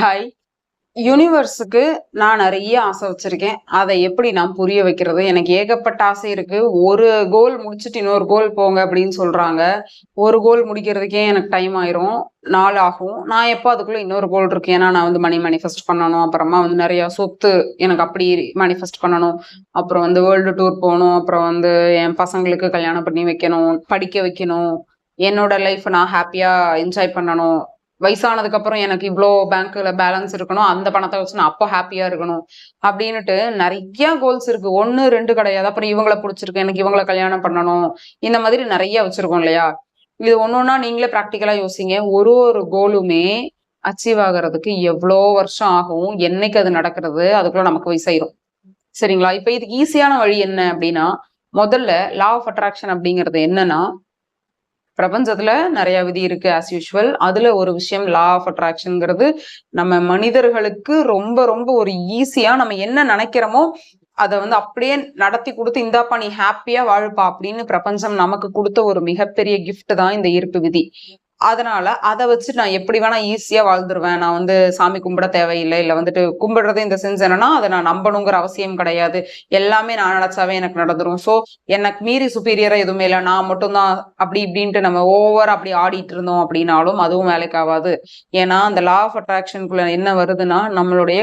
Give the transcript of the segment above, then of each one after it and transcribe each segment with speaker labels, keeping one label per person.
Speaker 1: Hi. யூனிவர்ஸுக்கு நான் நிறைய ஆசை வச்சிருக்கேன். அதை எப்படி நான் புரிய வைக்கிறது? எனக்கு ஏகப்பட்ட ஆசை இருக்கு. ஒரு கோல் முடிச்சுட்டு இன்னொரு கோல் போங்க அப்படின்னு சொல்றாங்க. ஒரு கோல் முடிக்கிறதுக்கே எனக்கு டைம் ஆயிரும். நாள் ஆகும். நான் எப்போ அதுக்குள்ள இன்னொரு கோல் இருக்கு. ஏன்னா நான் வந்து மணி மேனிஃபெஸ்ட் பண்ணணும். அப்புறமா வந்து நிறைய சொத்து எனக்கு அப்படி மேனிஃபெஸ்ட் பண்ணணும். அப்புறம் வந்து வேர்ல்டு டூர் போகணும். அப்புறம் வந்து என் பசங்களுக்கு கல்யாணம் பண்ணி வைக்கணும், படிக்க வைக்கணும். என்னோட லைஃப் நான் ஹாப்பியா என்ஜாய் பண்ணணும். வயசானதுக்கு அப்புறம் எனக்கு இவ்வளோ பேங்க்ல பேலன்ஸ் இருக்கணும், அந்த பணத்தை வச்சு நான் அப்போ ஹாப்பியா இருக்கணும் அப்படின்னுட்டு நிறைய கோல்ஸ் இருக்கு. 1, 2 கிடையாது. அப்புறம் இவங்கள பிடிச்சிருக்கு, எனக்கு இவங்கள கல்யாணம் பண்ணணும், இந்த மாதிரி நிறைய வச்சிருக்கோம் இல்லையா? இது ஒன்னொன்னா நீங்களே ப்ராக்டிக்கலா யோசிங்க. ஒரு ஒரு கோலுமே அச்சீவ் ஆகுறதுக்கு எவ்வளோ வருஷம் ஆகும், என்னைக்கு அது நடக்கிறது, அதுக்குள்ள நமக்கு வயசாயிரும். சரிங்களா? இப்ப இதுக்கு ஈஸியான வழி என்ன அப்படின்னா, முதல்ல லா ஆஃப் அட்ராக்ஷன் அப்படிங்கிறது என்னன்னா, பிரபஞ்சத்துல நிறைய விதி இருக்கு ஆஸ் யூஷுவல். அதுல ஒரு விஷயம் லா ஆஃப் அட்ராக்ஷன்ங்கிறது நம்ம மனிதர்களுக்கு ரொம்ப ரொம்ப ஒரு ஈஸியா நம்ம என்ன நினைக்கிறோமோ அதை வந்து அப்படியே நடத்தி கொடுத்து, இந்தாப்பா நீ ஹாப்பியா வாழுப்பா அப்படின்னு பிரபஞ்சம் நமக்கு கொடுத்த ஒரு மிகப்பெரிய கிஃப்ட் தான் இந்த ஈர்ப்பு விதி. அதனால அதை வச்சு நான் எப்படி வேணா ஈஸியா வாழ்ந்துருவேன். நான் வந்து சாமி கும்பிட தேவையில்லை, இல்ல வந்துட்டு கும்பிடுறது இந்த சென்ஸ் என்னன்னா அதை நான் நம்பணுங்கிற அவசியம் கிடையாது. எல்லாமே நான் நினைச்சாவே எனக்கு நடந்துரும். சோ எனக்கு மீறி சுப்பீரியரா எதுவுமே இல்லை, நான் மட்டும்தான் அப்படி இப்படின்ட்டு நம்ம ஓவரா அப்படி ஆடிட்டு இருந்தோம் அப்படின்னாலும் அதுவும் வேலைக்கு ஆகாது. ஏன்னா அந்த லா ஆஃப் அட்ராக்ஷனுக்குள்ள என்ன வருதுன்னா, நம்மளுடைய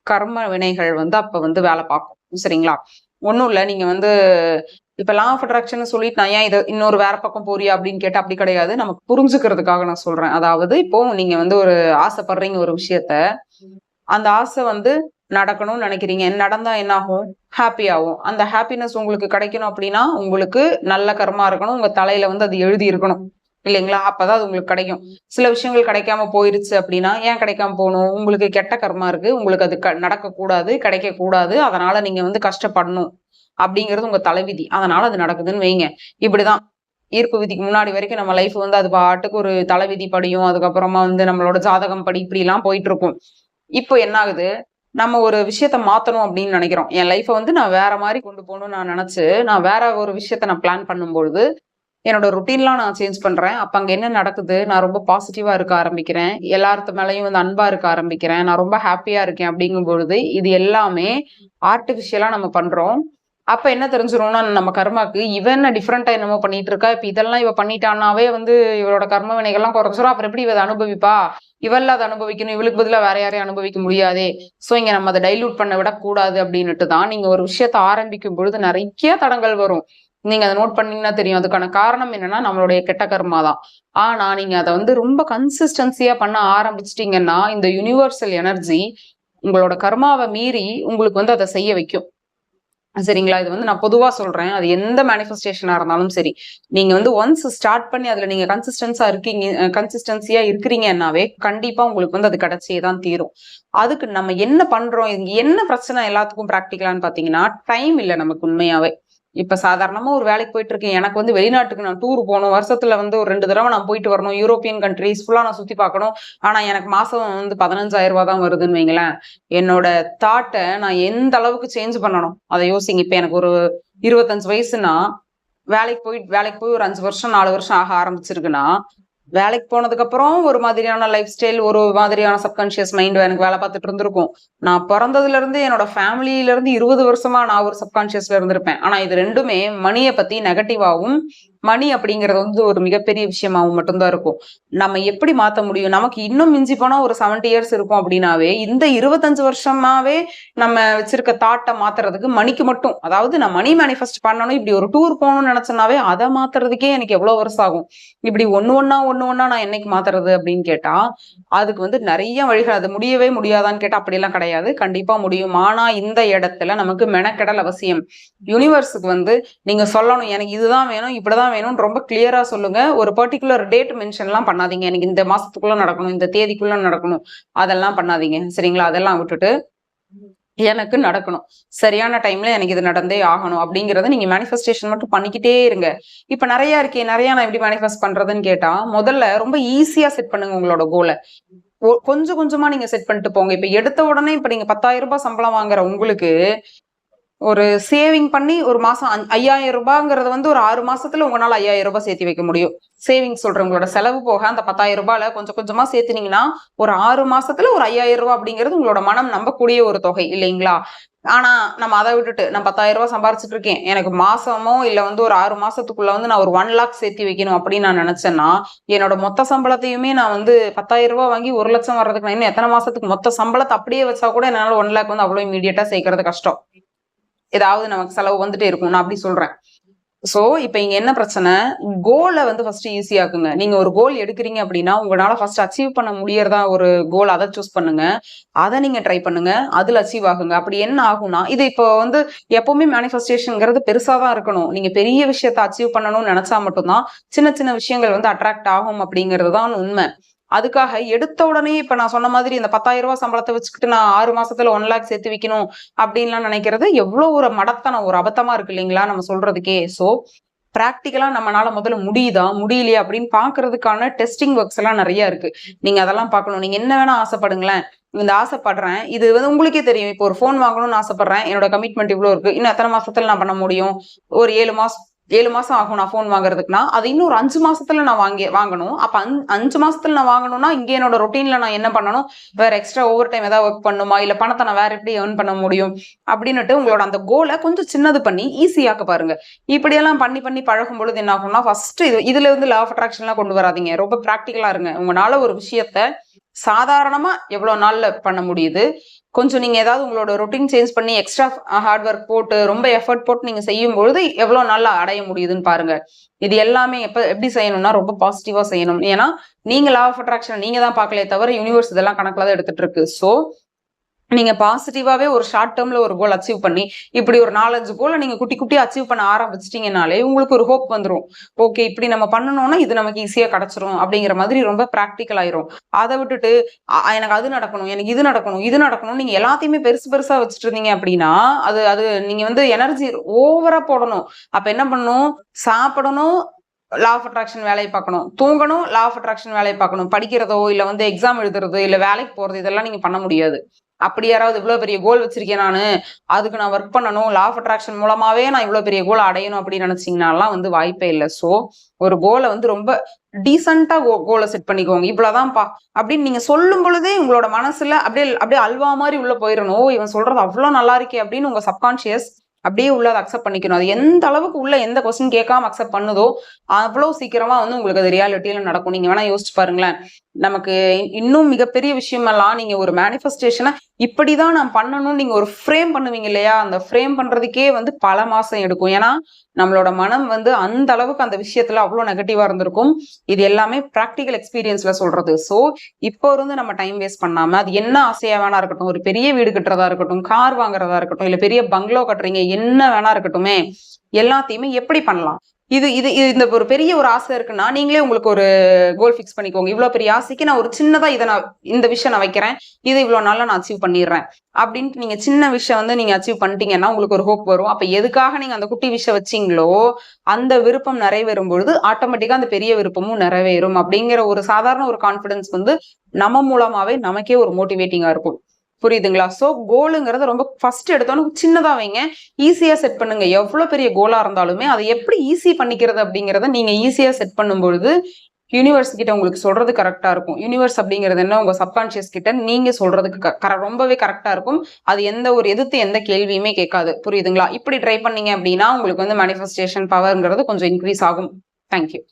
Speaker 1: கர்ம வினைகள் வந்து அப்ப வந்து வேலை பார்க்கும். சரிங்களா? ஒண்ணும் இல்ல, நீங்க வந்து இப்ப லா ஆஃப் அட்ராக்ஷன் சொல்லிட்டு நான் ஏன் இதை இன்னொரு வேற பக்கம் போறியா அப்படின்னு கேட்டா அப்படி கிடையாது. நமக்கு புரிஞ்சுக்கிறதுக்காக நான் சொல்றேன். அதாவது இப்போ நீங்க வந்து ஒரு ஆசைப்படுறீங்க ஒரு விஷயத்த, அந்த ஆசை வந்து நடக்கணும்னு நினைக்கிறீங்க. நடந்தா என்ன ஆகும்? ஹாப்பி ஆகும். அந்த ஹாப்பினஸ் உங்களுக்கு கிடைக்கணும் அப்படின்னா உங்களுக்கு நல்ல கர்மா இருக்கணும், உங்க தலையில வந்து அது எழுதி இருக்கணும் இல்லைங்களா? அப்பதான் அது உங்களுக்கு கிடைக்கும். சில விஷயங்கள் கிடைக்காம போயிருச்சு அப்படின்னா ஏன் கிடைக்காம போகணும்? உங்களுக்கு கெட்ட கர்மா இருக்கு, உங்களுக்கு அது நடக்க கூடாது, கிடைக்க கூடாது, அதனால நீங்க வந்து கஷ்டப்படணும் அப்படிங்கிறது உங்க தலைவிதி. அதனால அது நடக்குதுன்னு வைங்க. இப்படிதான் ஈர்ப்பு விதிக்கு முன்னாடி வரைக்கும் நம்ம லைஃப் வந்து அது பாட்டுக்கு ஒரு தலைவிதி படியும், அதுக்கப்புறமா வந்து நம்மளோட ஜாதகம் படி இப்படி எல்லாம் போயிட்டு இருக்கும். இப்போ என்ன ஆகுது? நம்ம ஒரு விஷயத்த மாத்தணும் அப்படின்னு நினைக்கிறோம். என் லைஃப்பை வந்து நான் வேற மாதிரி கொண்டு போகணும்னு நான் நினைச்சு நான் வேற ஒரு விஷயத்த நான் பிளான் பண்ணும்பொழுது என்னோட ரொட்டீன்லாம் நான் சேஞ்ச் பண்றேன். அப்ப அங்க என்ன நடக்குது? நான் ரொம்ப பாசிட்டிவா இருக்க ஆரம்பிக்கிறேன். எல்லாத்து மேலயும் வந்து அன்பா இருக்க ஆரம்பிக்கிறேன். நான் ரொம்ப ஹாப்பியா இருக்கேன் அப்படிங்கும் பொழுது இது எல்லாமே ஆர்டிபிஷியலா நம்ம பண்றோம். அப்ப என்ன தெரிஞ்சிரும்னா, நம்ம கர்மாக்கு இவ என்ன டிஃப்ரெண்டா என்னமோ பண்ணிட்டு இருக்கா, இப்ப இதெல்லாம் இவ பண்ணிட்டானாவே வந்து இவளோட கர்ம வினைகள்லாம் குறைச்சிரும். அப்புறம் எப்படி இவ அதை அனுபவிப்பா? இவள்ல அதை அனுபவிக்கணும், இவளுக்கு பதிலா வேற யாரையும் அனுபவிக்க முடியாதே. சோ இங்க நம்ம அதை டைல்யூட் பண்ண விடக்கூடாது அப்படின்னுட்டு தான் நீங்க ஒரு விஷயத்த ஆரம்பிக்கும் பொழுது நிறைய தடங்கள் வரும். நீங்க அதை நோட் பண்ணீங்கன்னா தெரியும். அதுக்கான காரணம் என்னன்னா நம்மளுடைய கெட்ட கர்மா தான். ஆனா நீங்க அதை வந்து ரொம்ப கன்சிஸ்டன்சியா பண்ண ஆரம்பிச்சிட்டீங்கன்னா, இந்த யூனிவர்சல் எனர்ஜி உங்களோட கர்மாவை மீறி உங்களுக்கு வந்து அதை செய்ய வைக்கும். சரிங்களா? இது வந்து நான் பொதுவா சொல்றேன். அது எந்த மேனிஃபெஸ்டேஷனா இருந்தாலும் சரி. நீங்க வந்து ஒன்ஸ் ஸ்டார்ட் பண்ணி அதுல நீங்க கன்சிஸ்டன்சியா இருக்கிறீங்கன்னாவே கண்டிப்பா உங்களுக்கு வந்து அது கிடைச்சே தான் தீரும். அதுக்கு நம்ம என்ன பண்றோம்? இங்க என்ன பிரச்சனை எல்லாத்துக்கும் பிராக்டிகலான்னு பாத்தீங்கன்னா, டைம் இல்ல நமக்கு உண்மையாவே. இப்ப சாதாரணமா ஒரு வேலைக்கு போயிட்டு இருக்கேன். எனக்கு வந்து வெளிநாட்டுக்கு நான் டூர் போகணும். வருஷத்துல வந்து ஒரு 2 தடவை நான் போயிட்டு வரணும். யூரோப்பியன் கண்ட்ரீஸ் ஃபுல்லா நான் சுத்தி பார்க்கணும். ஆனா எனக்கு மாசம் வந்து 15,000 தான் வருதுன்னு வைங்களேன். என்னோட தாட்டை நான் எந்த அளவுக்கு சேஞ்ச் பண்ணணும் அதை யோசிங்க. இப்ப எனக்கு ஒரு 25 வயசுனா வேலைக்கு போய் ஒரு 5 வருஷம் 4 வருஷம் ஆக ஆரம்பிச்சிருக்குன்னா, வேலைக்கு போனதுக்கு அப்புறம் ஒரு மாதிரியான லைஃப் ஸ்டைல், ஒரு மாதிரியான சப்கான்சியஸ் மைண்ட் எனக்கு வேலை பார்த்துட்டு இருந்திருக்கும். நான் பிறந்ததுல இருந்து என்னோட ஃபேமிலியில இருந்து 20 வருஷமா நான் ஒரு சப்கான்சியஸ்ல இருந்திருப்பேன். ஆனா இது ரெண்டுமே மணியை பத்தி நெகட்டிவாவும், மணி அப்படிங்கிறது வந்து ஒரு மிகப்பெரிய விஷயமாவும் மட்டும்தான் இருக்கும். நம்ம எப்படி மாத்த முடியும்? நமக்கு இன்னும் மிஞ்சி போனா ஒரு 70 இயர்ஸ் இருக்கும் அப்படின்னாவே, இந்த 25 வருஷமாவே நம்ம வச்சிருக்க தாட்டை மாத்துறதுக்கு மணிக்கு மட்டும், அதாவது நான் மணி மேனிஃபெஸ்ட் பண்ணணும், இப்படி ஒரு டூர் போகணும்னு நினைச்சனாவே அதை மாத்துறதுக்கே எனக்கு எவ்வளவு வருஷம் ஆகும். இப்படி ஒண்ணு ஒண்ணா நான் என்னைக்கு மாத்துறது அப்படின்னு கேட்டா, அதுக்கு வந்து நிறைய வழிகள். அது முடியவே முடியாதான்னு கேட்டா அப்படியெல்லாம் கிடையாது. கண்டிப்பா முடியும். ஆனா இந்த இடத்துல நமக்கு மெனக்கெடல் அவசியம். யூனிவர்ஸுக்கு வந்து நீங்க சொல்லணும், எனக்கு இதுதான் வேணும், இப்படிதான் வேணும்னு ரொம்ப கிளியரா சொல்லுங்க. ஒரு பர்டிகுலர் டேட் மென்ஷன் எல்லாம் பண்ணாதீங்க. எனக்கு இந்த மாசத்துக்குள்ள நடக்கணும், இந்த தேதிக்குள்ள நடக்கணும், அதெல்லாம் பண்ணாதீங்க. சரிங்களா? அதெல்லாம் விட்டுட்டு எனக்கு நடக்கணும், சரியான டைம்ல எனக்கு இது நடந்தே ஆகணும் அப்படிங்கறத நீங்க மேனிஃபெஸ்டேஷன் மட்டும் பண்ணிக்கிட்டே இருங்க. இப்ப நிறைய இருக்கே, நிறைய நான் எப்படி மேனிஃபெஸ்ட் பண்றதுன்னு கேட்டா, முதல்ல ரொம்ப ஈஸியா செட் பண்ணுங்க உங்களோட கோலை. கொஞ்சம் கொஞ்சமா நீங்க செட் பண்ணிட்டு போங்க. இப்ப எடுத்த உடனே இப்ப நீங்க 10,000 ரூபாய் சம்பளம் வாங்குற உங்களுக்கு ஒரு சேவிங் பண்ணி ஒரு மாசம் 5000 ரூபாய்ங்கிறது வந்து ஒரு 6 மாசத்துல உங்களால 5000 ரூபாய் சேர்த்து வைக்க முடியும். சேவிங் சொல்றேன், உங்களோட செலவு போக அந்த 10,000 ரூபாயில கொஞ்சம் கொஞ்சமா சேர்த்துனீங்கன்னா ஒரு 6 மாசத்துல ஒரு 5000 ரூபாய் அப்படிங்கிறது உங்களோட மனம் நம்பக்கூடிய ஒரு தொகை இல்லைங்களா? ஆனா நம்ம அதை விட்டுட்டு நான் 10,000 ரூபாய் சம்பாரிச்சுட்டு இருக்கேன், எனக்கு மாசமோ இல்ல வந்து ஒரு 6 மாசத்துக்குள்ள வந்து நான் ஒரு 1 lakh சேர்த்து வைக்கணும் அப்படின்னு நான் நினைச்சேன்னா, என்னோட மொத்த சம்பளத்தையுமே நான் வந்து 10,000 ரூபாய் வாங்கி 1 லட்சம் வர்றதுக்கு நான் இன்னும் எத்தனை மாசத்துக்கு மொத்த சம்பளத்தை அப்படியே வச்சா கூட என்னால 1 lakh வந்து அவ்வளவு இமீடியட்டா சேர்க்கறது கஷ்டம். ஏதாவது நமக்கு செலவு வந்துட்டே இருக்கும், நான் அப்படி சொல்றேன். சோ இப்ப இங்க என்ன பிரச்சனை, கோலை வந்து ஃபர்ஸ்ட் ஈஸியாக்குங்க. நீங்க ஒரு கோல் எடுக்கிறீங்க அப்படின்னா உங்களால ஃபர்ஸ்ட் அச்சீவ் பண்ண முடியறதா ஒரு கோல், அதை சூஸ் பண்ணுங்க. அதை நீங்க ட்ரை பண்ணுங்க, அதுல அச்சீவ் ஆகுங்க. அப்படி என்ன ஆகும்னா, இது இப்போ வந்து எப்பவுமே மேனிஃபெஸ்டேஷன்ங்கிறது பெருசா தான் இருக்கணும். நீங்க பெரிய விஷயத்த அச்சீவ் பண்ணணும்னு நினைச்சா மட்டும்தான் சின்ன சின்ன விஷயங்கள் வந்து அட்ராக்ட் ஆகும் அப்படிங்கிறது தான் உண்மை. அதுக்காக எடுத்த உடனே இப்ப நான் சொன்ன மாதிரி இந்த 10,000 ரூபாய் சம்பளத்தை வச்சுக்கிட்டு நான் 6 மாசத்துல 1 lakh சேர்த்து வைக்கணும் அப்படின்லாம் நினைக்கிறது எவ்வளவு ஒரு மடத்தனம், ஒரு அபத்தமா இருக்கு இல்லைங்களா நம்ம சொல்றதுக்கே. சோ பிராக்டிக்கலா நம்மளால முதல்ல முடியுதா முடியலையா அப்படின்னு பாக்குறதுக்கான டெஸ்டிங் ஒர்க்ஸ் எல்லாம் நிறைய இருக்கு. நீங்க அதெல்லாம் பார்க்கணும். நீங்க என்ன வேணா ஆசைப்படுங்களேன். இந்த ஆசைப்படுறேன், இது வந்து உங்களுக்கே தெரியும். இப்போ ஒரு போன் வாங்கணும்னு ஆசைப்படுறேன், என்னோட கமிட்மெண்ட் இவ்வளவு இருக்கு, இன்னும் எத்தனை மாசத்துல நான் பண்ண முடியும், ஒரு 7 மாசம் ஆகும் நான் போன் வாங்குறதுக்குன்னா, அது இன்னும் ஒரு 5 மாசத்துல நான் வாங்கணும். அப்ப 5 மாசத்துல நான் வாங்கணும்னா இங்க என்னோட ரொட்டீன்ல நான் என்ன பண்ணணும், வேற எக்ஸ்ட்ரா ஓவர் டைம் ஏதாவது ஒர்க் பண்ணுமா, இல்ல பணத்தை நான் வேற எப்படி ஏர்ன் பண்ண முடியும் அப்படின்னுட்டு உங்களோட அந்த கோலை கொஞ்சம் சின்னது பண்ணி ஈஸியாக்க பாருங்க. இப்படியெல்லாம் பண்ணி பண்ணி பழகும் பொழுது என்ன ஆகும்னா, ஃபர்ஸ்ட் இதுல இருந்து லா ஆஃப் அட்ராக்ஷன் எல்லாம் கொண்டு வராதீங்க. ரொம்ப பிராக்டிக்கலா இருங்க. உங்களால ஒரு விஷயத்த சாதாரணமா எவ்வளவு நாள்ல பண்ண முடியுது, கொஞ்சம் நீங்க ஏதாவது உங்களோட ரொட்டீன் சேஞ்ச் பண்ணி எக்ஸ்ட்ரா ஹார்ட் ஒர்க் போட்டு ரொம்ப எஃபர்ட் போட்டு நீங்க செய்யும் பொழுது எவ்வளவு நாள்ல அடைய முடியுதுன்னு பாருங்க. இது எல்லாமே எப்படி செய்யணும்னா ரொம்ப பாசிட்டிவா செய்யணும். ஏன்னா நீங்க லா ஆஃப் அட்ராக்ஷன் நீங்க தான் பார்க்கலையே தவிர யூனிவர்ஸ் இதெல்லாம் கணக்குல தான் எடுத்துட்டு இருக்கு. சோ நீங்க பாசிட்டிவாவே ஒரு ஷார்ட் டேர்ம்ல ஒரு கோல் அச்சீவ் பண்ணி இப்படி ஒரு 4-5 கோலை நீங்க குட்டி குட்டி அச்சீவ் பண்ண ஆரம்பிச்சிட்டீங்கனாலே உங்களுக்கு ஒரு ஹோப் வந்துடும். ஓகே, இப்படி நம்ம பண்ணணும்னா இது நமக்கு ஈஸியா கிடைச்சிரும் அப்படிங்கிற மாதிரி ரொம்ப பிராக்டிக்கல் ஆயிரும். அதை விட்டுட்டு எனக்கு அது நடக்கணும், எனக்கு இது நடக்கணும், இது நடக்கணும், நீங்க எல்லாத்தையுமே பெருசு பெருசா வச்சுட்டு இருந்தீங்க அப்படின்னா அது அது நீங்க வந்து எனர்ஜி ஓவரா போடணும். அப்ப என்ன பண்ணணும், சாப்பிடணும், லா ஆஃப் அட்ராக்ஷன் வேலையை பார்க்கணும், தூங்கணும், லா ஆஃப் அட்ராக்ஷன் வேலையை பார்க்கணும், படிக்கிறதோ இல்ல வந்து எக்ஸாம் எழுதுறது இல்ல வேலைக்கு போறது இதெல்லாம் நீங்க பண்ண முடியாது. அப்படி யாராவது இவ்வளவு பெரிய கோல் வச்சிருக்கேன் நானு, அதுக்கு நான் ஒர்க் பண்ணணும், லா ஆஃப் அட்ராக்ஷன் மூலமாவே நான் இவ்வளவு பெரிய கோல் அடையணும் அப்படின்னு நினைச்சீங்கன்னாலாம் வந்து வாய்ப்பே இல்லை. சோ ஒரு கோலை வந்து ரொம்ப டீசெண்டா கோலை செட் பண்ணிக்கோங்க. இவ்வளவுதான்ப்பா அப்படின்னு நீங்க சொல்லும் பொழுதே உங்களோட மனசுல அப்படியே அப்படியே அல்வா மாதிரி உள்ள போயிடணும். இவன் சொல்றது அவ்வளவு நல்லா இருக்கே அப்படின்னு உங்க சப்கான்சியஸ் அப்படியே உள்ள அதை அக்செப்ட் பண்ணிக்கணும். அது எந்த அளவுக்கு உள்ள எந்த கொஸ்டின் கேட்காம அக்செப்ட் பண்ணுதோ அவ்வளவு சீக்கிரமா வந்து உங்களுக்கு அது ரியாலிட்டியில நடக்கும். நீங்க வேணா யோசிச்சு பாருங்களேன். நமக்கு இன்னும் மிகப்பெரிய விஷயம் எல்லாம், நீங்க ஒரு மேனிஃபெஸ்டேஷனை இப்படிதான் நான் பண்ணணும் நீங்க ஒரு ஃப்ரேம் பண்ணுவீங்க இல்லையா, அந்த ஃப்ரேம் பண்றதுக்கே வந்து பல மாசம் எடுக்கும். ஏன்னா நம்மளோட மனம் வந்து அந்த அளவுக்கு அந்த விஷயத்துல அவ்வளவு நெகட்டிவா இருந்திருக்கும். இது எல்லாமே பிராக்டிக்கல் எக்ஸ்பீரியன்ஸ்ல சொல்றது. சோ இப்போ இருந்து நம்ம டைம் வேஸ்ட் பண்ணாம, அது என்ன ஆசையா வேணா இருக்கட்டும், ஒரு பெரிய வீடு கட்டுறதா இருக்கட்டும், கார் வாங்குறதா இருக்கட்டும், இல்ல பெரிய பங்களோ கட்டுறீங்க, என்ன வேணா இருக்கட்டுமே, எல்லாத்தையுமே எப்படி பண்ணலாம். இது இது இந்த ஒரு பெரிய ஒரு ஆசை இருக்குன்னா நீங்களே உங்களுக்கு ஒரு கோல் ஃபிக்ஸ் பண்ணிக்கோங்க. இவ்வளவு பெரிய ஆசைக்கு நான் ஒரு சின்னதா இந்த விஷயம் நான் வைக்கிறேன், இது இவ்வளவு நாள்ல நான் அச்சீவ் பண்ணிடுறேன் அப்படின்ட்டு நீங்க சின்ன விஷயம் வந்து நீங்க அச்சீவ் பண்ணிட்டீங்கன்னா உங்களுக்கு ஒரு ஹோப் வரும். அப்ப எதுக்காக நீங்க அந்த குட்டி விஷயம் வச்சீங்களோ அந்த விருப்பம் நிறைவேறும் பொழுது ஆட்டோமேட்டிக்கா அந்த பெரிய விருப்பமும் நிறைவேறும் அப்படிங்கிற ஒரு சாதாரண ஒரு கான்பிடன்ஸ் வந்து நம்ம மூலமாவே நமக்கே ஒரு மோட்டிவேட்டிங்கா இருக்கும். புரியுதுங்களா? சோ கோலுங்கிறத ரொம்ப ஃபர்ஸ்ட் எடுத்தோன்னு சின்னதா வைங்க, ஈஸியா செட் பண்ணுங்க. எவ்வளவு பெரிய கோலா இருந்தாலுமே அதை எப்படி ஈஸி பண்ணிக்கிறது அப்படிங்கிறத நீங்க ஈஸியா செட் பண்ணும் பொழுது யூனிவர்ஸ் கிட்ட உங்களுக்கு சொல்றது கரெக்டா இருக்கும். யூனிவர்ஸ் அப்படிங்கிறது என்ன, உங்க சப்கான்சியஸ் கிட்ட நீங்க சொல்றதுக்கு ரொம்பவே கரெக்டா இருக்கும். அது எந்த ஒரு எந்த கேள்வியுமே கேட்காது. புரியுதுங்களா? இப்படி ட்ரை பண்ணீங்க அப்படின்னா உங்களுக்கு வந்து மேனிஃபெஸ்டேஷன் பவர்ங்கிறது கொஞ்சம் இன்க்ரீஸ் ஆகும். தேங்க்யூ.